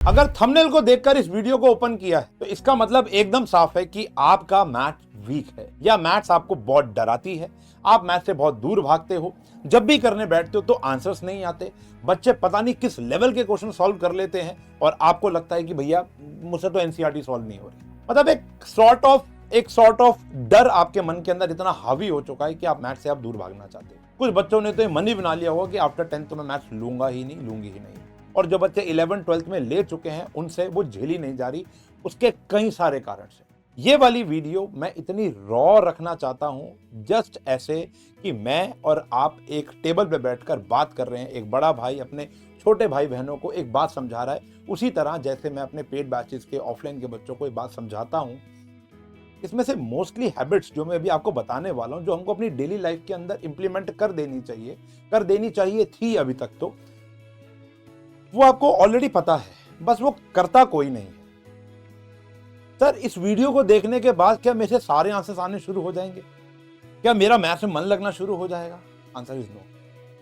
अगर थंबनेल को देखकर इस वीडियो को ओपन किया है तो इसका मतलब एकदम साफ है कि आपका मैथ्स वीक है या मैथ्स आपको बहुत डराती है। आप मैथ्स से बहुत दूर भागते हो, जब भी करने बैठते हो तो आंसर्स नहीं आते। बच्चे पता नहीं किस लेवल के क्वेश्चन सॉल्व कर लेते हैं और आपको लगता है कि भैया मुझसे तो एनसीईआरटी सॉल्व नहीं हो रही। मतलब एक सॉर्ट ऑफ डर आपके मन के अंदर इतना हावी हो चुका है कि आप मैथ्स से आप दूर भागना चाहते हो। कुछ बच्चों ने तो ये मन ही बना लिया होगा कि आफ्टर 10th तो मैं मैथ्स लूंगी ही नहीं। और जो बच्चे 11th 12th में ले चुके हैं उनसे वो झेली नहीं जा रही, उसके कई सारे कारण से। ये वाली वीडियो मैं इतनी रॉ रखना चाहता हूं जस्ट ऐसे कि मैं और आप एक टेबल पे बैठकर बात कर रहे हैं। एक बड़ा भाई अपने छोटे भाई बहनों को एक बात समझा रहा है, उसी तरह जैसे मैं अपने पेड बैचेस के ऑफलाइन के बच्चों को एक बात समझाता हूं। इसमें से मोस्टली हैबिट्स जो मैं अभी आपको बताने वाला हूं, जो हमको अपनी डेली लाइफ के अंदर इंप्लीमेंट कर देनी चाहिए थी अभी तक, तो वो आपको ऑलरेडी पता है, बस वो करता कोई नहीं है। सर, इस वीडियो को देखने के बाद क्या मेरे सारे आंसर्स आने शुरू हो जाएंगे? क्या मेरा मैथ्स में मन लगना शुरू हो जाएगा? Answer is no.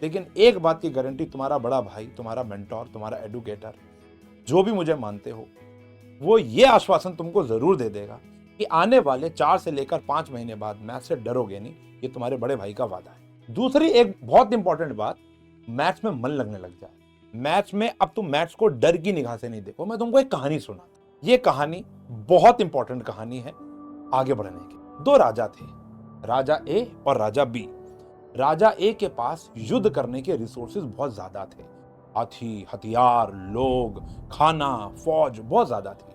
लेकिन एक बात की गारंटी तुम्हारा बड़ा भाई, तुम्हारा मेंटोर, तुम्हारा एडुकेटर, जो भी मुझे मानते हो, वो ये आश्वासन तुमको जरूर दे देगा कि आने वाले 4 से लेकर 5 महीने बाद मैथ्स से डरोगे नहीं। ये तुम्हारे बड़े भाई का वादा है। दूसरी एक बहुत इंपॉर्टेंट बात, मैथ्स में मन लगने लग जाए। मैथ्स में अब तुम मैथ्स को डर की निगाह से नहीं देखो। मैं तुमको एक कहानी सुनाता। ये कहानी बहुत इंपॉर्टेंट कहानी है आगे बढ़ने की। 2 राजा थे, राजा ए और राजा बी। राजा ए के पास युद्ध करने के रिसोर्सेज बहुत ज्यादा थे। हाथी, हथियार, लोग, खाना, फौज बहुत ज्यादा थी।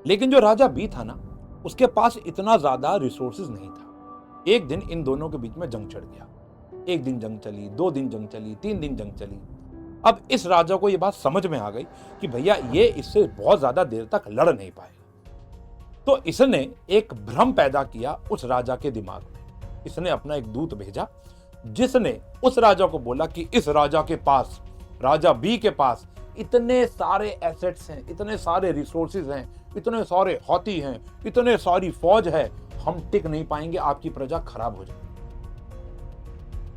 लेकिन जो राजा बी था ना, उसके पास इतना ज्यादा रिसोर्सेज नहीं था। एक दिन इन दोनों के बीच में जंग छिड़ गया। एक दिन जंग चली, 2 दिन जंग चली, 3 दिन जंग चली। अब इस राजा को यह बात समझ में आ गई कि भैया ये इससे बहुत ज्यादा देर तक लड़ नहीं पाएगा। तो इसने एक भ्रम पैदा किया उस राजा के दिमाग में। इसने अपना एक दूत भेजा जिसने उस राजा को बोला कि इस राजा के पास, राजा बी के पास इतने सारे एसेट्स हैं, इतने सारे रिसोर्सेज हैं, इतने सारे हाथी हैं, इतने सारी फौज है, हम टिक नहीं पाएंगे, आपकी प्रजा खराब हो जाएगी।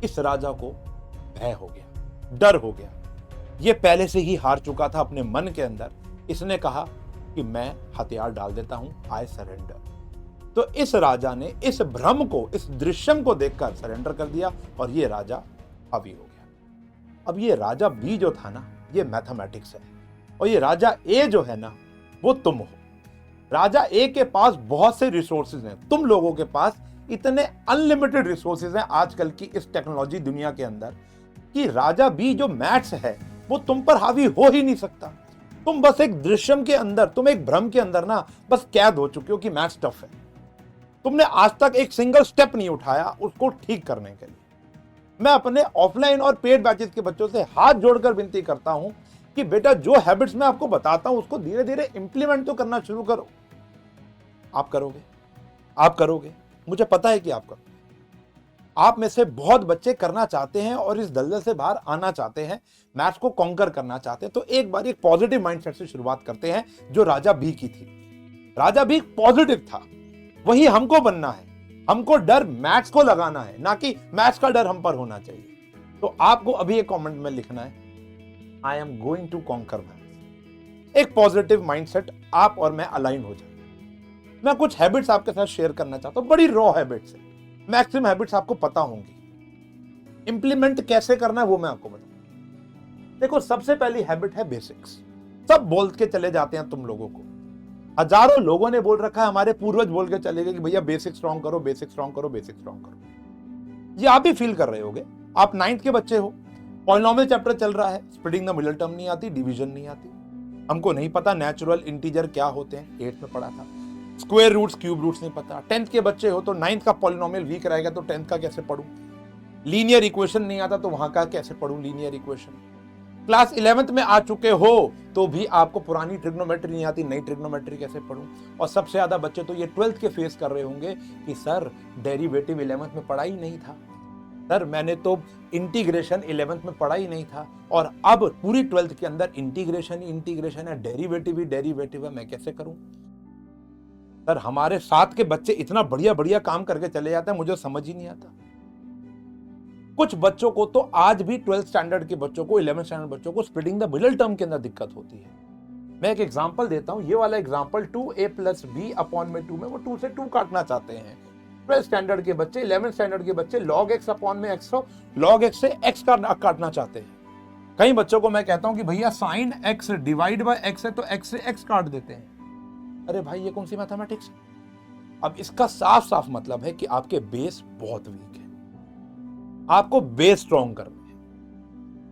इस राजा को भय हो गया, डर हो गया। ये पहले से ही हार चुका था अपने मन के अंदर। इसने कहा कि मैं हथियार डाल देता हूं, आई सरेंडर। तो इस राजा ने इस भ्रम को, इस दृश्यम को देखकर सरेंडर कर दिया और ये राजा हावी हो गया। अब ये राजा बी जो था ना, ये मैथमेटिक्स है, और ये राजा ए जो है ना, वो तुम हो। राजा ए के पास बहुत से रिसोर्सेज हैं, तुम लोगों के पास इतने अनलिमिटेड रिसोर्सेज हैं आजकल की इस टेक्नोलॉजी दुनिया के अंदर कि राजा बी जो मैथ्स है वो तुम पर हावी हो ही नहीं सकता। तुम बस एक दृश्यम के अंदर, तुम एक भ्रम के अंदर ना बस कैद हो चुके हो कि मैथ्स टफ है। तुमने आज तक एक सिंगल स्टेप नहीं उठाया उसको ठीक करने के लिए। मैं अपने ऑफलाइन और पेड बैचेस के बच्चों से हाथ जोड़कर विनती करता हूं कि बेटा, जो हैबिट्स मैं आपको बताता हूं उसको धीरे धीरे इंप्लीमेंट तो करना शुरू करो। आप करोगे, मुझे पता है कि आप करोगे। आप में से बहुत बच्चे करना चाहते हैं और इस दलदल से बाहर आना चाहते हैं, मैथ्स को कॉन्कर करना चाहते हैं। तो एक बार एक पॉजिटिव माइंडसेट से शुरुआत करते हैं, जो राजा बी की थी। राजा बी पॉजिटिव था, वही हमको बनना है। हमको डर मैथ्स को लगाना है, ना कि मैथ्स का डर हम पर होना चाहिए। तो आपको अभी एक कमेंट में लिखना है, I am going to conquer maths. एक पॉजिटिव माइंडसेट आप और मैं अलाइन हो जाए। मैं कुछ हैबिट्स आपके साथ शेयर करना चाहता हूं, बड़ी रॉ हैबिट्स है। मैक्सिमम हैबिट्स आपको पता होंगी, इंप्लीमेंट कैसे करना है वो मैं आपको बताऊंगा। देखो, सबसे पहली हैबिट है बेसिक्स। सब बोल के चले जाते हैं तुम लोगों को, हजारों लोगों ने बोल रखा है, हमारे पूर्वज बोल के चले गए कि भैया बेसिक स्ट्रॉन्ग करो, बेसिक स्ट्रॉन्ग करो, बेसिक स्ट्रॉन्ग करो। ये आप भी फील कर रहे होगे। आप 9th के बच्चे हो, पॉलिनोमियल चैप्टर चल रहा है, स्प्लिटिंग द मिडिल टर्म नहीं आती, डिवीजन नहीं आती, हमको नहीं पता नेचुरल इंटीजर क्या होते हैं, 8th में पढ़ा था। स्क्वायर रूट्स, क्यूब रूट्स नहीं पता। 10th के बच्चे हो तो 9th का पॉलिनोमियल वीक रहेगा तो 10th का कैसे पढ़ूं? लीनियर इक्वेशन नहीं आता तो वहां का कैसे पढ़ूं लीनियर इक्वेशन? क्लास 11th में आ चुके हो तो भी आपको पुरानी ट्रिग्नोमेट्री नहीं आती, नई ट्रिग्नोमेट्री कैसे पढ़ूं? और सबसे ज्यादा बच्चे तो ये 12th के फेस कर रहे होंगे कि सर डेरिवेटिव 11th में पढ़ा ही नहीं था, सर मैंने तो इंटीग्रेशन 11th में पढ़ा ही नहीं था, और अब पूरी 12th के अंदर इंटीग्रेशन ही इंटीग्रेशन है, डेरिवेटिव ही डेरिवेटिव है, मैं कैसे करूं? सर, हमारे साथ के बच्चे इतना बढ़िया बढ़िया काम करके चले जाते हैं, मुझे समझ ही नहीं आता। कुछ बच्चों को तो आज भी 12th स्टैंडर्ड के बच्चों को, 11th स्टैंडर्ड बच्चों को स्प्लिटिंग द मिडिल टर्म के अंदर दिक्कत होती है। मैं एक एग्जांपल देता हूं, ये वाला एग्जांपल 2a + b अपॉन में 2 में वो 2 से 2 काटना चाहते हैं। 12th स्टैंडर्ड के बच्चे, 11th स्टैंडर्ड के बच्चे log x अपॉन में x हो, log x से x काटना चाहते हैं। कई बच्चों को मैं कहता हूं कि भैया sin x divide by x है तो x से x काट देते हैं। अरे भाई ये कौन सी मैथमेटिक्स? अब इसका साफ साफ मतलब है कि आपके बेस बहुत वीक है, आपको बेस स्ट्रॉन्ग करना है।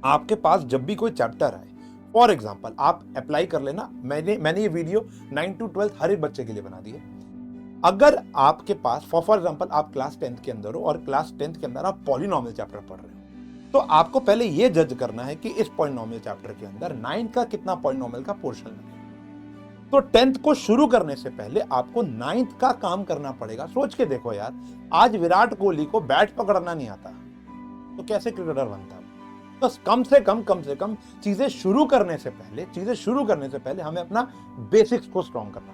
आपके पास जब भी कोई चैप्टर आए, फॉर एग्जाम्पल आप अप्लाई कर लेना, मैंने ये वीडियो 9 to 12 हर एक बच्चे के लिए बना दी है। अगर आपके पास फॉर एग्जाम्पल आप क्लास 10th के अंदर हो और क्लास 10th के अंदर आप पॉलिनोमियल चैप्टर पढ़ रहे हो, तो आपको पहले ये जज करना है कि इस पॉलिनोमियल चैप्टर के अंदर 9th का कितना पॉलिनोमियल का पोर्शन लगेगा। तो 10th को शुरू करने से पहले आपको 9th का काम करना पड़ेगा। सोच के देखो यार, आज विराट कोहली को बैट पकड़ना नहीं आता तो कैसे क्रिकेटर बनता? तो कम से कम चीजें शुरू करने से पहले हमें अपना बेसिक्स को स्ट्रॉन्ग करना।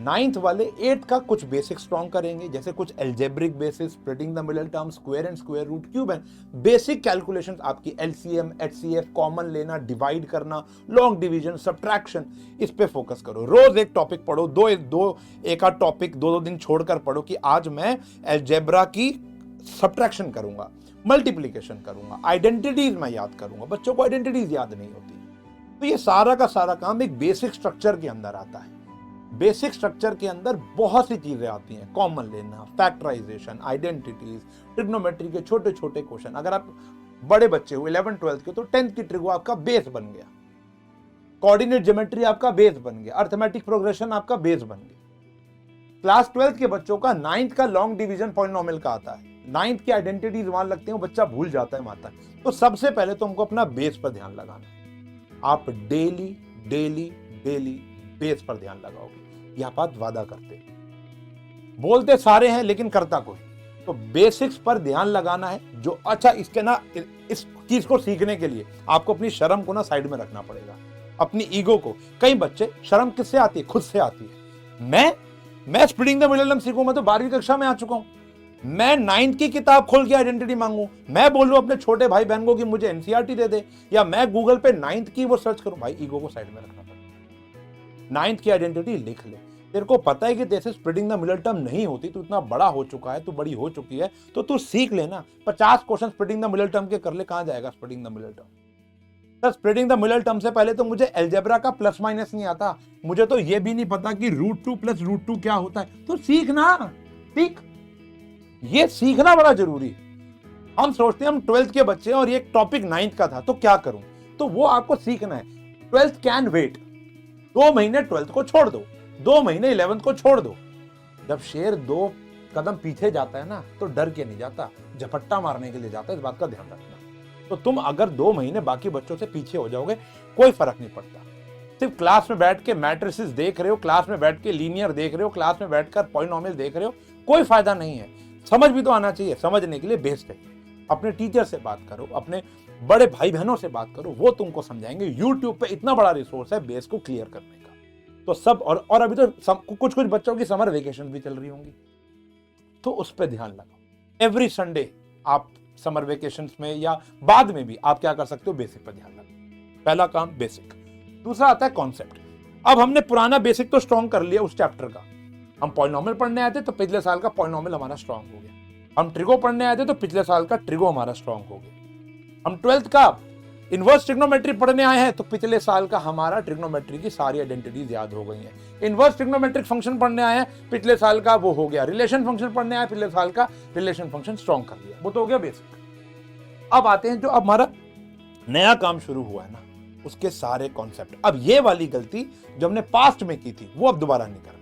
9th वाले 8th का कुछ बेसिक स्ट्रॉन्ग करेंगे, जैसे कुछ algebraic basis, splitting the middle term, square and square root, cube and basic calculations, आपकी एलसीएम, एचसीएफ, कॉमन लेना, डिवाइड करना, लॉन्ग डिवीजन, सब्ट्रैक्शन, इस पे फोकस करो। रोज एक टॉपिक पढ़ो, एक आध टॉपिक 2 दिन छोड़कर पढ़ो कि आज मैं एल्जेब्रा की सब्ट्रैक्शन करूंगा, मल्टीप्लिकेशन करूंगा, आइडेंटिटीज मैं याद करूंगा। बच्चों को आइडेंटिटीज याद नहीं होती, तो ये सारा का सारा काम एक बेसिक स्ट्रक्चर के अंदर आता है। बेसिक स्ट्रक्चर के अंदर बहुत सी चीजें आती हैं, कॉमन लेना, फैक्टराइजेशन, आइडेंटिटीज, ट्रिग्नोमेट्री के छोटे छोटे क्वेश्चन। अगर आप बड़े बच्चे हो 11th 12th के, तो 10th की ट्रिगो आपका बेस बन गया, कोऑर्डिनेट ज्योमेट्री आपका बेस बन गया, अरिथमेटिक प्रोग्रेशन आपका बेस बन गया। क्लास 12th के बच्चों का 9th का लॉन्ग डिवीजन पॉलिनोमियल का आता है, 9th की आइडेंटिटीज वहां लगते हैं, वो बच्चा भूल जाता है माता। तो सबसे पहले तो हमको अपना बेस पर ध्यान लगाना है। आप डेली डेली डेली बेस पर ध्यान लगाओगे, यह बात वादा करते हैं। बोलते सारे हैं लेकिन करता कोई। तो बेसिक्स पर ध्यान लगाना है। जो अच्छा इसके ना, इस चीज को सीखने के लिए आपको अपनी शर्म को ना साइड में रखना पड़ेगा, अपनी ईगो को। कई बच्चे, शर्म किससे आती है? खुद से आती है। मैं स्प्लिटिंग द मिडिल टर्म सीखूं, मैं तो 12वीं कक्षा में आ चुका हूं। मैं 9th की किताब खोल के आइडेंटिटी मांगू, मैं बोलूं अपने छोटे भाई बहन को कि मुझे एनसीईआरटी दे दे, या मैं गूगल पे 9th की वो सर्च करूं। भाई ईगो को साइड में रखना पड़ेगा। 9th की आइडेंटिटी लिख ले। तेरे को पता है कि जैसे स्प्लिटिंग द मिडिल टर्म नहीं होती, तू इतना बड़ा हो चुका है, तू बड़ी हो चुकी है, तो तू सीख लेना। 50 question splitting the middle term के कर ले, कहां जाएगा splitting the middle term? Splitting the middle term से पहले तो मुझे अलजेब्रा का प्लस माइनस नहीं आता, मुझे तो ये भी नहीं पता कि √2 + √2 क्या होता है। तो सीखना, सीख। ये सीखना बड़ा जरूरी है। हम सोचते हैं हम 12th के बच्चे हैं और ये टॉपिक 9th का था तो क्या करूं, तो वो आपको सीखना है। 12th कैन वेट, 2 महीने 12th को छोड़ दो, 2 महीने 11th को छोड़ दो। जब शेर 2 कदम पीछे जाता है ना, तो डर के नहीं जाता, झपट्टा मारने के लिए जाता है। इस बात का ध्यान रखना। तो तुम अगर 2 महीने बाकी बच्चों से पीछे हो जाओगे, कोई फर्क नहीं पड़ता। सिर्फ क्लास में बैठ के मैट्रिसेस देख रहे हो, क्लास में बैठ के लीनियर देख रहे हो, क्लास में बैठकर पॉलिनोमियल देख रहे हो, कोई फायदा नहीं है। समझ भी तो आना चाहिए। समझने के लिए बेस चाहिए। अपने टीचर से बात करो, अपने बड़े भाई बहनों से बात करो, वो तुमको समझाएंगे। यूट्यूब पे इतना बड़ा रिसोर्स है बेस को क्लियर करने का। तो सब, और अभी तो कुछ बच्चों की समर वेकेशन भी चल रही होंगी, तो उस पर ध्यान लगाओ। एवरी संडे आप समर वेकेशन में या बाद में भी आप क्या कर सकते हो, बेसिक पर ध्यान लगाओ। पहला काम बेसिक। दूसरा आता है कॉन्सेप्ट। अब हमने पुराना बेसिक तो स्ट्रॉन्ग कर लिया उस चैप्टर का। हम पॉलिनोमियल पढ़ने आए थे तो पिछले साल का पॉलिनोमियल हमारा स्ट्रॉन्ग हो गया। हम ट्रिगो पढ़ने आए थे तो पिछले साल का ट्रिगो हमारा स्ट्रॉन्ग हो गया। हम 12th का इनवर्स ट्रिग्नोमेट्री पढ़ने आए हैं तो पिछले साल का हमारा ट्रिग्नोमेट्री की सारी आइडेंटिटीज याद हो गई हैं। इनवर्स ट्रिग्नोमेट्रिक फंक्शन पढ़ने आए हैं, पिछले साल का वो हो गया। रिलेशन फंक्शन पढ़ने आए, पिछले साल का रिलेशन फंक्शन स्ट्रॉन्ग कर लिया। वो तो हो गया बेसिक। अब आते हैं जो अब हमारा नया काम शुरू हुआ है ना, उसके सारे कॉन्सेप्ट। अब ये वाली गलती जो हमने पास्ट में की थी वो अब दोबारा नहीं करनी।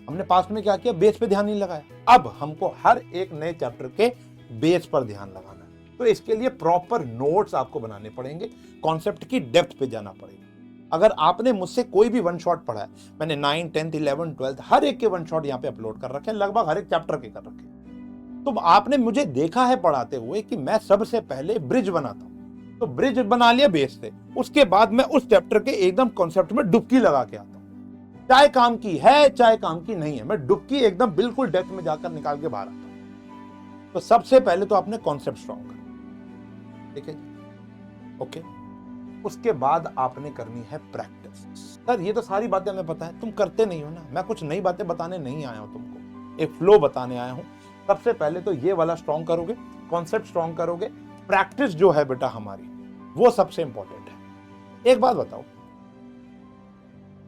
हमने पास्ट में क्या किया, बेस पे ध्यान नहीं लगाया। अब हमको हर एक नए चैप्टर के बेस पर ध्यान लगाना है। तो इसके लिए प्रॉपर नोट्स आपको बनाने पड़ेंगे, कॉन्सेप्ट की डेप्थ पे जाना पड़ेगा। अगर आपने मुझसे कोई भी वन शॉट पढ़ा है, मैंने 9, 10, 11, 12 हर एक के वन शॉट यहाँ पे अपलोड कर रखे हैं, लगभग हर एक चैप्टर के कर रखे हैं। तो आपने मुझे देखा है पढ़ाते हुए कि मैं सबसे पहले ब्रिज बनाता हूँ। तो ब्रिज बना लिया बेस से, उसके बाद मैं उस चैप्टर के एकदम कॉन्सेप्ट में डुबकी लगा के आता हूँ। चाहे काम की है चाहे काम की नहीं है, मैं डुबकी एकदम बिल्कुल डेप्थ में जाकर निकाल के बाहर आता हूं। तो सबसे पहले तो आपने कॉन्सेप्ट स्ट्रॉन्ग करना, ठीक है? ओके। उसके बाद आपने करनी है प्रैक्टिस। सर ये तो सारी बातें हमें पता है, तुम करते नहीं हो ना। मैं कुछ नई बातें बताने नहीं आया हूं तुमको, एक फ्लो बताने आया हूं। सबसे पहले तो ये वाला स्ट्रॉन्ग करोगे, कॉन्सेप्ट स्ट्रॉन्ग करोगे, प्रैक्टिस जो है बेटा हमारी वो सबसे इंपॉर्टेंट है। एक बात बताओ,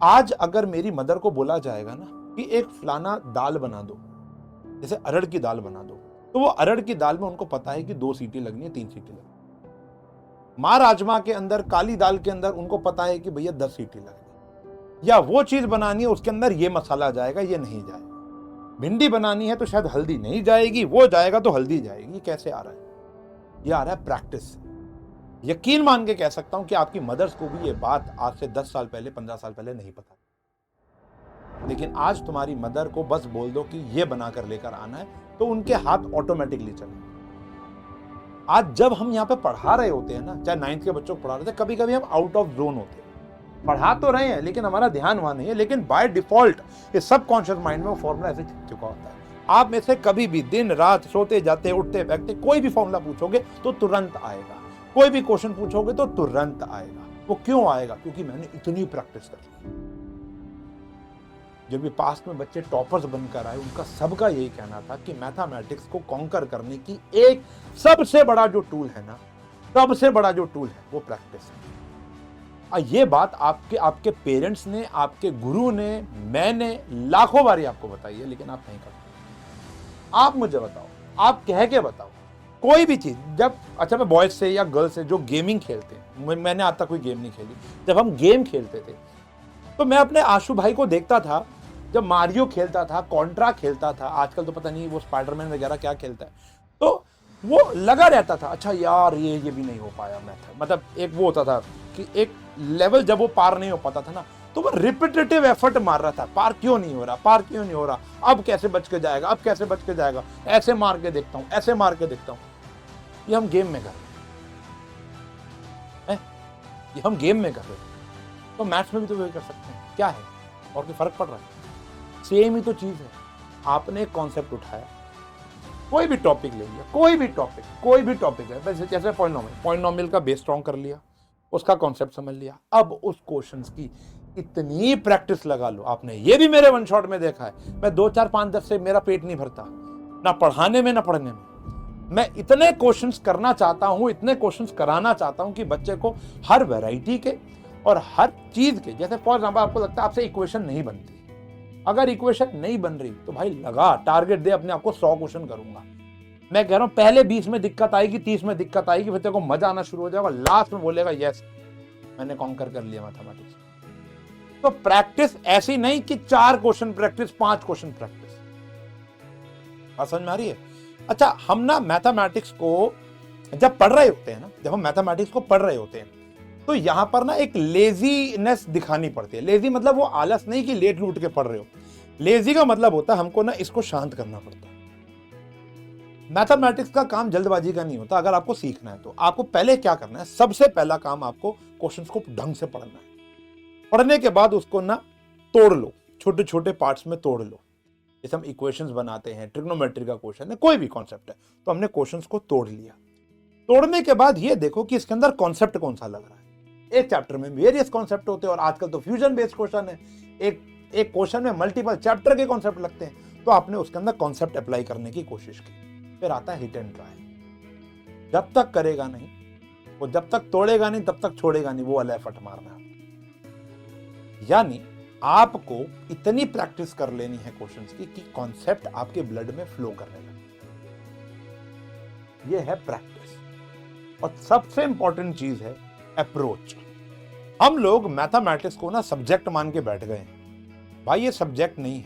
आज अगर मेरी मदर को बोला जाएगा ना कि एक फलाना दाल बना दो, जैसे अरहर की दाल बना दो, तो वो अरहर की दाल में उनको पता है कि 2 सीटी लगनी है, 3 सीटी लगनी है। मां राजमा के अंदर, काली दाल के अंदर उनको पता है कि भैया 10 सीटी लगनी, या वो चीज बनानी है उसके अंदर ये मसाला जाएगा, ये नहीं जाएगा। भिंडी बनानी है तो शायद हल्दी नहीं जाएगी, वो जाएगा तो हल्दी जाएगी। कैसे आ रहा है? ये आ रहा है प्रैक्टिस से। यकीन मान के कह सकता हूं कि आपकी मदर्स को भी ये बात आज से 10 साल पहले, 15 साल पहले नहीं पता, लेकिन आज तुम्हारी मदर को बस बोल दो कि ये बनाकर लेकर आना है, तो उनके हाथ ऑटोमेटिकली चले। आज जब हम यहाँ पे पढ़ा रहे होते हैं ना, चाहे 9th के बच्चों को पढ़ा रहे थे, कभी कभी हम आउट ऑफ जोन होते हैं। पढ़ा तो रहे हैं लेकिन हमारा ध्यान वहां नहीं है, लेकिन बाय डिफॉल्ट ये सबकॉन्शियस माइंड में वो फॉर्मूला ऐसे छिप चुका होता है। आप में से कभी भी दिन रात सोते जाते उठते बैठते कोई भी फॉर्मूला पूछोगे तो तुरंत आएगा, कोई भी क्वेश्चन पूछोगे तो तुरंत आएगा। वो क्यों आएगा? क्योंकि मैंने इतनी प्रैक्टिस कर ली। जब भी पास्ट में बच्चे टॉपर्स बनकर आए, उनका सबका यही कहना था कि मैथमेटिक्स को कॉन्कर करने की एक सबसे बड़ा जो टूल है ना, सबसे बड़ा जो टूल है वो प्रैक्टिस है। ये बात आपके पेरेंट्स ने, आपके गुरु ने, मैंने लाखों बारी आपको बताई है, लेकिन आप नहीं करते। आप मुझे बताओ, आप कह के बताओ कोई भी चीज। जब अच्छा मैं बॉयज से या गर्ल्स से जो गेमिंग खेलते हैं, मैंने आज तक कोई गेम नहीं खेली, जब हम गेम खेलते थे तो मैं अपने आशु भाई को देखता था, जब मारियो खेलता था, कॉन्ट्रा खेलता था, आजकल तो पता नहीं वो स्पाइडरमैन वगैरह क्या खेलता है, तो वो लगा रहता था। अच्छा यार ये भी नहीं हो पाया, मतलब एक वो होता था कि एक लेवल जब वो पार नहीं हो पाता था ना, तो वो रिपीटेटिव एफर्ट मार रहा था, पार क्यों नहीं हो रहा, पार क्यों नहीं हो रहा, अब कैसे बच के जाएगा, अब कैसे बच के जाएगा, ऐसे मार के देखता हूं, ऐसे मार के देखता हूं। ये हम गेम में कर रहे हैं, ये हम गेम में कर रहे हैं, तो मैथ्स में भी तो वही कर सकते हैं। क्या है और कोई फर्क पड़ रहा है? सेम ही तो चीज है। आपने एक कॉन्सेप्ट उठाया, कोई भी टॉपिक ले लिया, कोई भी टॉपिक है, जैसे पॉलिनोमियल का बेस स्ट्रॉन्ग कर लिया, उसका कॉन्सेप्ट समझ लिया, अब उस क्वेश्चंस की इतनी प्रैक्टिस लगा लो। आपने ये भी मेरे वन शॉट में देखा है, मैं 2 4 5 10 से मेरा पेट नहीं भरता, ना पढ़ाने में ना पढ़ने में। मैं इतने क्वेश्चंस करना चाहता हूं, इतने क्वेश्चंस कराना चाहता हूं कि बच्चे को हर वैरायटी के और हर चीज के, जैसे फॉर एग्जाम्पल आपको लगता है आपसे इक्वेशन नहीं बनती, अगर इक्वेशन नहीं बन रही तो भाई लगा टारगेट दे अपने आप को, 100 क्वेश्चन करूंगा। मैं कह रहा हूं पहले 20 में दिक्कत आएगी, 30 में दिक्कत आएगी, फिर तेरे को मजा आना शुरू हो जाएगा, लास्ट में बोलेगा यस मैंने कॉन्कर कर लिया मैथमेटिक्स। तो प्रैक्टिस ऐसी नहीं कि 4 क्वेश्चन प्रैक्टिस, 5 क्वेश्चन प्रैक्टिस। बात समझ में आ रही है? अच्छा, हम ना मैथमेटिक्स को जब पढ़ रहे होते हैं ना, जब हम मैथमेटिक्स को पढ़ रहे होते हैं तो यहां पर ना एक लेजीनेस दिखानी पड़ती है। लेजी मतलब वो आलस नहीं कि लेट लूट के पढ़ रहे हो, लेजी का मतलब होता है हमको ना इसको शांत करना पड़ता है। मैथमेटिक्स का काम जल्दबाजी का नहीं होता। अगर आपको सीखना है तो आपको पहले क्या करना है, सबसे पहला काम आपको क्वेश्चंस को ढंग से पढ़ना है। पढ़ने के बाद उसको ना तोड़ लो, छोटे छोटे पार्ट्स में तोड़ लो। जैसे हम इक्वेशंस बनाते हैं, ट्रिग्नोमेट्री का क्वेश्चन है, कोई भी कॉन्सेप्ट है, तो हमने क्वेश्चंस को तोड़ लिया। तोड़ने के बाद ये देखो कि इसके अंदर कॉन्सेप्ट कौन सा लग रहा है। एक चैप्टर में वेरियस कॉन्सेप्ट होते हैं और आजकल तो फ्यूजन बेस्ड क्वेश्चन है, एक क्वेश्चन में मल्टीपल चैप्टर के कॉन्सेप्ट लगते हैं, तो आपने उसके अंदर कॉन्सेप्ट अप्लाई करने की कोशिश की। फिर आता है हिट एंड ट्राई। जब तक करेगा नहीं, वो जब तक तोड़ेगा नहीं तब तक छोड़ेगा नहीं, वो वाला एफर्ट मारना। यानी आपको इतनी प्रैक्टिस कर लेनी है क्वेश्चंस की कि कॉन्सेप्ट आपके ब्लड में फ्लो करने लगे। ये है प्रैक्टिस। और सबसे इंपॉर्टेंट चीज है अप्रोच। हम लोग मैथमेटिक्स को ना सब्जेक्ट मान के बैठ गए हैं। भाई ये सब्जेक्ट नहीं है।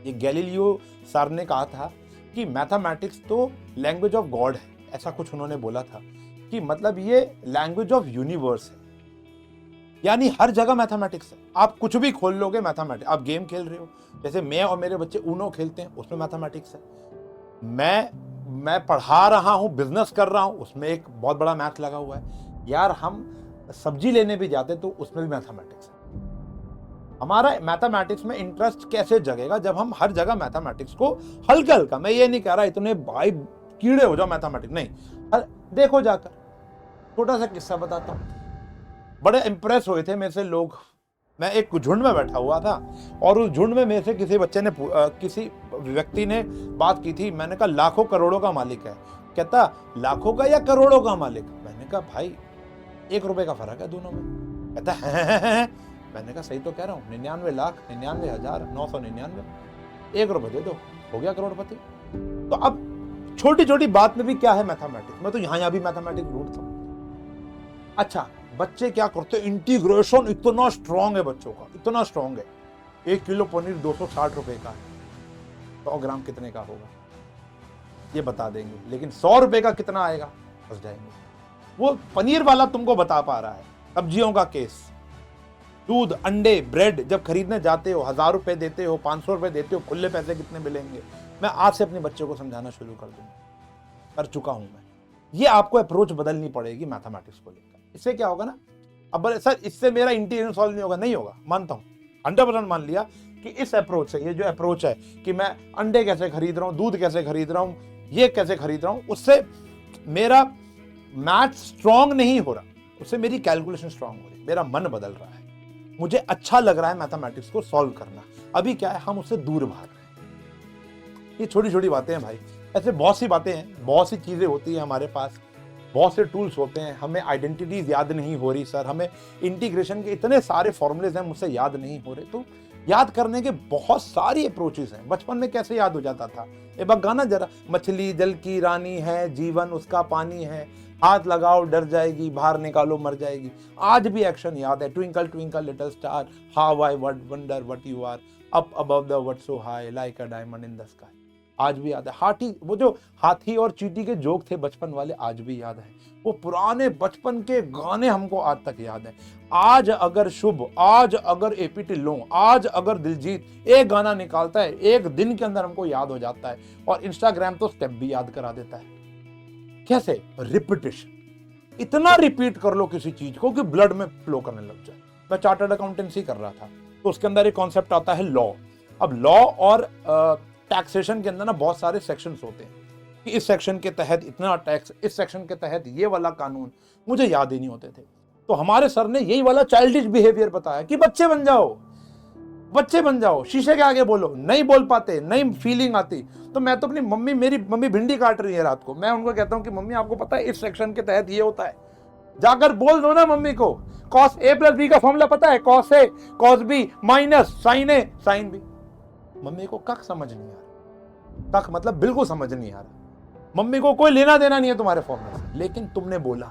ये गैलीलियो सर ने कहा था कि मैथमेटिक्स तो लैंग्वेज ऑफ गॉड है, ऐसा कुछ उन्होंने बोला था कि मतलब ये लैंग्वेज ऑफ यूनिवर्स है, यानी हर जगह मैथमेटिक्स है। आप कुछ भी खोल लोगे मैथमेटिक्स। आप गेम खेल रहे हो, जैसे मैं और मेरे बच्चे ऊनो खेलते हैं, उसमें मैथमेटिक्स है। मैं पढ़ा रहा हूं, बिजनेस कर रहा हूं, उसमें एक बहुत बड़ा मैथ लगा हुआ है। यार हम सब्जी लेने भी जाते तो उसमें भी मैथमेटिक्स है। हमारा मैथमेटिक्स में इंटरेस्ट कैसे जगेगा जब हम हर जगह मैथमेटिक्स को हल्का हल्का, मैं ये नहीं कह रहा इतने भाई कीड़े हो जाओ मैथमेटिक्स, नहीं, देखो जाकर। छोटा सा किस्सा बताता हूं। बड़े इंप्रेस हुए थे मेरे से लोग। मैं एक झुंड में बैठा हुआ था और उस झुंड में मेरे से किसी बच्चे ने किसी व्यक्ति ने बात की थी। मैंने कहा लाखों करोड़ों का मालिक है। कहता लाखों का या करोड़ों का मालिक? मैंने कहा भाई 1 रुपए का फर्क है दोनों में। कहता है। मैंने कहा सही तो कह रहा हूँ, 99,99,999, 1 रुपए दे दो, हो गया करोड़पति। तो अब छोटी छोटी बात में भी क्या है मैथमेटिक्स। मैं तो यहाँ भी मैथमेटिक्स ढूंढता हूँ। अच्छा, बच्चे क्या करते हैं, इंटीग्रेशन इतना स्ट्रांग है बच्चों का, इतना स्ट्रांग है। 1 किलो पनीर 260 रुपए का है, 100 ग्राम कितने का होगा ये बता देंगे, लेकिन 100 रुपए का कितना आएगा फंस जाएंगे। वो पनीर वाला तुमको बता पा रहा है। सब्जियों का केस, दूध, अंडे, ब्रेड जब खरीदने जाते हो 1000 रुपए देते हो, 500 रुपए देते हो, खुले पैसे कितने मिलेंगे। मैं आज से अपने बच्चों को समझाना शुरू कर दूंगा, कर चुका हूं मैं। ये आपको अप्रोच बदलनी पड़ेगी मैथमेटिक्स को लेकर। इससे क्या होगा ना, अब सर इससे मेरा इंटीग्रेशन सॉल्व नहीं होगा, नहीं होगा, मानता हूं, 100% मान लिया कि इस अप्रोच से, ये जो अप्रोच है कि मैं अंडे कैसे खरीद रहा हूं, दूध कैसे खरीद रहा हूं, ये कैसे खरीद रहा हूं, उससे मेरा मैथ स्ट्रांग नहीं हो रहा, उससे मेरी कैलकुलेशन स्ट्रांग हो रही, मेरा मन बदल रहा है, मुझे अच्छा लग रहा है मैथमेटिक्स को सॉल्व करना। अभी क्या है, हम उससे दूर भाग रहे हैं। ये छोटी छोटी बातें हैं भाई, ऐसे बहुत सी बातें हैं, बहुत सी चीजें होती हैं हमारे पास, बहुत से टूल्स होते हैं। हमें आइडेंटिटीज याद नहीं हो रही सर, हमें इंटीग्रेशन के इतने सारे फॉर्मूलेज हैं मुझसे याद नहीं हो रहे। तो याद करने के बहुत सारी अप्रोचेस हैं। बचपन में कैसे याद हो जाता था, एक बार गाना जरा, मछली जल की रानी है, जीवन उसका पानी है, हाथ लगाओ डर जाएगी, बाहर निकालो मर जाएगी। आज भी एक्शन याद है, twinkle twinkle little star, how I wonder what you are, up above the what so high, like a diamond in the sky. आज भी याद है। वो जो हाथी और चींटी के जोक थे बचपन वाले, आज भी याद है। वो पुराने बचपन के गाने हमको आज तक याद है। आज अगर शुभ, आज अगर एपी ढिल्लों, आज अगर दिलजीत एक गाना निकालता है, एक दिन के अंदर हमको याद हो जाता है। और इंस्टाग्राम तो स्टेप भी याद करा देता है। कैसे? रिपीटेशन। इतना रिपीट कर लो किसी चीज को कि ब्लड में फ्लो करने लग जाए। मैं चार्टर्ड अकाउंटेंसी कर रहा था, तो उसके अंदर एक कॉन्सेप्ट आता है लॉ। अब लॉ और टैक्सेशन के अंदर ना बहुत सारे सेक्शंस होते हैं कि इस सेक्शन के तहत इतना टैक्स, इस सेक्शन के तहत ये वाला कानून, मुझे याद ही नहीं होते थे। तो हमारे सर ने यही वाला चाइल्डिश बिहेवियर बताया कि बच्चे बन जाओ, बच्चे बन जाओ, शीशे के आगे बोलो। नहीं बोल पाते, नहीं फीलिंग आती। तो मैं तो अपनी मम्मी, मेरी मम्मी भिंडी काट रही है रात को, मैं उनको कहता हूं कि मम्मी आपको पता है इस सेक्शन के तहत ये होता है, जाकर बोल दो ना मम्मी को। कॉस ए प्लस बी का फॉर्मूला पता है, cos A cos B minus sign A sine B. Mummy को कख समझ नहीं आ रहा, तक मतलब बिल्कुल समझ नहीं आ रहा। मम्मी को कोई लेना देना नहीं है तुम्हारे फॉर्मूले से, लेकिन तुमने बोला,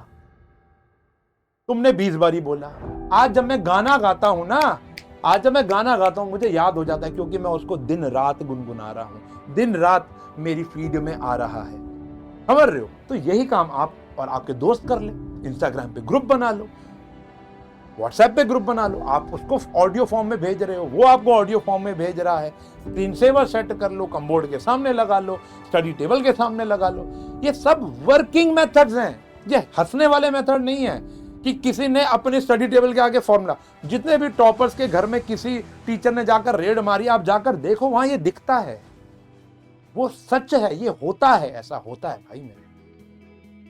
तुमने 20 बारी बोला। आज जब मैं गाना गाता हूं ना, आज जब मैं गाना गाता हूं मुझे याद हो जाता है, क्योंकि मैं उसको दिन रात गुनगुना रहा हूं, दिन रात मेरी फीड में आ रहा है। समझ रहे हो? तो यही काम आप और आपके दोस्त कर ले। इंस्टाग्राम पे ग्रुप बना लो, व्हाट्सएप पे ग्रुप बना लो। आप उसको ऑडियो फॉर्म में भेज रहे हो, वो आपको ऑडियो फॉर्म में भेज रहा है। स्क्रीन सेवर सेट कर लो, कमबोर्ड के सामने लगा लो, स्टडी टेबल के सामने लगा लो। ये सब वर्किंग मेथड्स हैं, ये हंसने वाले मेथड नहीं है कि किसी ने अपने स्टडी टेबल के आगे फॉर्मूला। जितने भी टॉपर्स के घर में किसी टीचर ने जाकर रेड मारी, आप जाकर देखो, वहां ये दिखता है, वो सच है, ये होता है, ऐसा होता है भाई।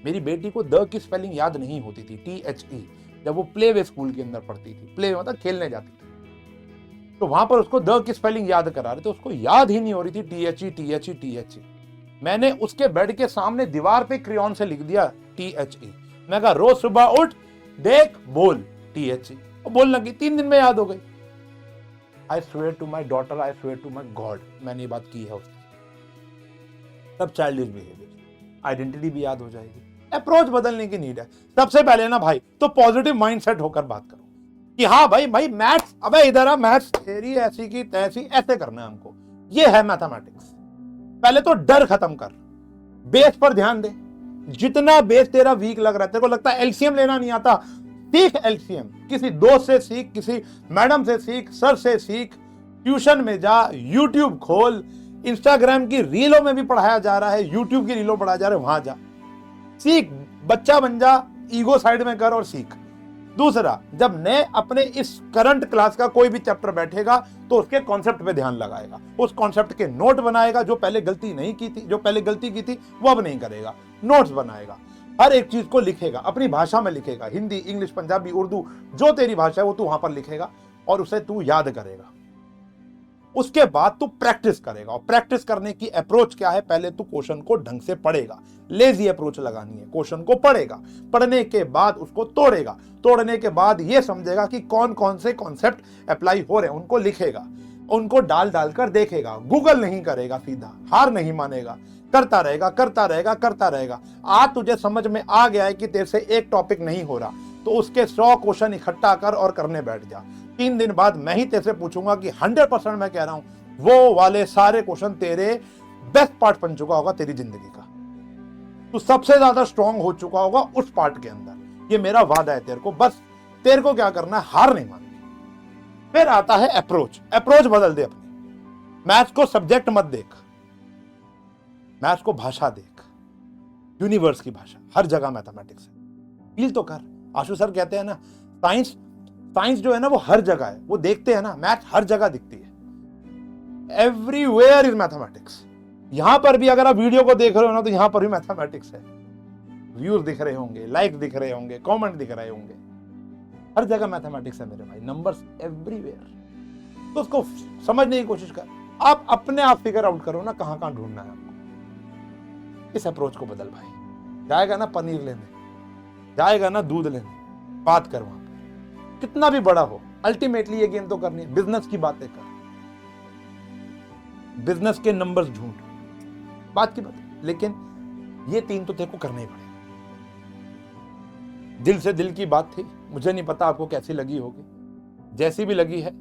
मेरी बेटी को द की स्पेलिंग याद नहीं होती थी, THE, जब वो प्ले वे स्कूल के अंदर पढ़ती थी। प्ले मतलब खेलने जाती थी, तो वहां पर उसको द की स्पेलिंग याद करा रहे थे, उसको याद ही नहीं हो रही थी THE। मैंने उसके बेड के सामने दीवार पे क्रेयॉन से लिख दिया THE। मैं कहा रोज सुबह उठ, देख, बोल THE, और बोल लगी। 3 दिन में याद हो गई। I swear to my daughter, I swear to my god, मैंने ये बात की है उससे। तब चाइल्डिश बिहेवियर, आइडेंटिटी भी याद हो जाएगी। अप्रोच बदलने की नीड है। सबसे पहले ना भाई तो पॉजिटिव माइंडसेट होकर बात करो कि हाँ भाई मैथ्स, अबे इधर आ, मैथ्स तेरी ऐसी की तैसी, ऐसे करना है हमको, ये है मैथमेटिक्स। पहले तो डर खत्म कर, बेस पर ध्यान दे। जितना बेस तेरा वीक लग रहा है, तेरे को लगता है एलसीएम लेना नहीं आता, सीख एलसीएम। किसी दोस्त से सीख, किसी मैडम से सीख, सर से सीख, ट्यूशन में जा, यूट्यूब खोल, इंस्टाग्राम की रीलों में भी पढ़ाया जा रहा है, यूट्यूब की रीलों पढ़ाया जा रहा है, वहां जा, सीख, बच्चा बन जा, ईगो साइड में कर और सीख। दूसरा, जब नए अपने इस करंट क्लास का कोई भी चैप्टर बैठेगा तो उसके कॉन्सेप्ट पे ध्यान लगाएगा, उस कॉन्सेप्ट के नोट बनाएगा। जो पहले गलती नहीं की थी, जो पहले गलती की थी वो अब नहीं करेगा, नोट्स बनाएगा। हर एक चीज को लिखेगा, अपनी भाषा में लिखेगा, हिंदी, इंग्लिश, पंजाबी, उर्दू, जो तेरी भाषा है वो तू वहां पर लिखेगा और उसे तू याद करेगा। उसके बाद तू प्रैक्टिस करेगा, और प्रैक्टिस करने की अप्रोच क्या है, पहले तू क्वेश्चन को ढंग से पढ़ेगा, लेजी अप्रोच लगानी है, क्वेश्चन को पढ़ेगा, पढ़ने के बाद उसको तोड़ेगा, तोड़ने के बाद ये समझेगा कि कौन कौन से कॉन्सेप्ट अप्लाई हो रहे हैं, उनको लिखेगा, उनको डाल डाल कर देखेगा, गूगल नहीं करेगा, सीधा हार नहीं मानेगा, करता रहेगा करता रहेगा करता रहेगा। आज तुझे समझ में आ गया है कि तेरे से एक टॉपिक नहीं हो रहा, तो उसके 100 क्वेश्चन इकट्ठा कर और करने बैठ जा। 3 दिन बाद मैं ही तेरे से पूछूंगा कि 100% मैं कह रहा हूं वो वाले सारे क्वेश्चन तेरे बेस्ट पार्ट बन चुका होगा तेरी जिंदगी का, तू सबसे ज्यादा स्ट्रांग हो चुका होगा उस पार्ट के अंदर। ये मेरा वादा है तेरे को, बस तेरे को क्या करना है, हार नहीं माननी। फिर आता है अप्रोच, अप्रोच बदल दे अपनी। मैथ्स को सब्जेक्ट मत देख, मैथ्स को भाषा देख, यूनिवर्स की भाषा, हर जगह मैथमेटिक्स है। फील तो कर, आशु सर कहते हैं ना, साइंस जो है ना वो हर जगह है, वो देखते हैं ना, मैथ हर जगह दिखती है, एवरीवेयर इज मैथमेटिक्स। यहां पर भी अगर आप वीडियो को देख रहे हो ना तो यहां पर भी मैथमेटिक्स है, व्यूज दिख रहे होंगे, लाइक दिख रहे होंगे, कमेंट दिख रहे होंगे, हर जगह मैथमेटिक्स है मेरे भाई, नंबर्स एवरीवेयर। तो उसको समझने की कोशिश कर, आप अपने आप फिगर आउट करो ना कहां कहां ढूंढना है आपको। इस अप्रोच को बदल भाई। जाएगा ना पनीर लेने, जाएगा ना दूध लेने, बात कर वहां पर, कितना भी बड़ा हो, अल्टीमेटली ये गेम तो करनी है। बिजनेस की बातें कर, बिजनेस के नंबर्स ढूंढ, बात की बात, लेकिन ये 3 तो तेरे को करने ही पड़ेगा। दिल से दिल की बात थी, मुझे नहीं पता आपको कैसी लगी होगी, जैसी भी लगी है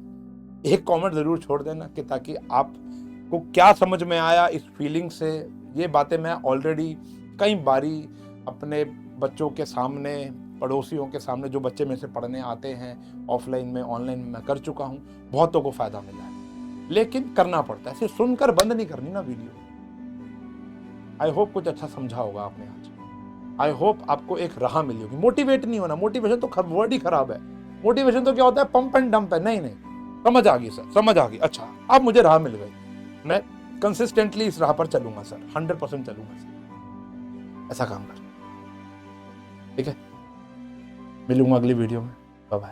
एक कमेंट जरूर छोड़ देना कि ताकि आपको क्या समझ में आया इस फीलिंग से। ये बातें मैं ऑलरेडी कई बारी अपने बच्चों के सामने, पड़ोसियों के सामने, जो बच्चे मेरे से पढ़ने आते हैं ऑफलाइन में, ऑनलाइन में, मैं कर चुका हूँ, बहुतों को फायदा मिला है। लेकिन करना पड़ता है, सिर्फ सुनकर बंद नहीं करनी ना वीडियो। आई होप कुछ अच्छा समझा होगा आपने आज, आई होप आपको एक राह मिली होगी। मोटिवेट नहीं होना, मोटिवेशन तो वर्ड ही खराब है। मोटिवेशन तो क्या होता है, पंप एंड डंप है। नहीं, समझ आ गई सर, समझ आ गई, अच्छा अब मुझे राह मिल गई, मैं कंसिस्टेंटली इस राह पर चलूंगा सर, 100% चलूंगा सर, ऐसा काम कर। ठीक है, मिलूंगा अगली वीडियो में, बाय बाय।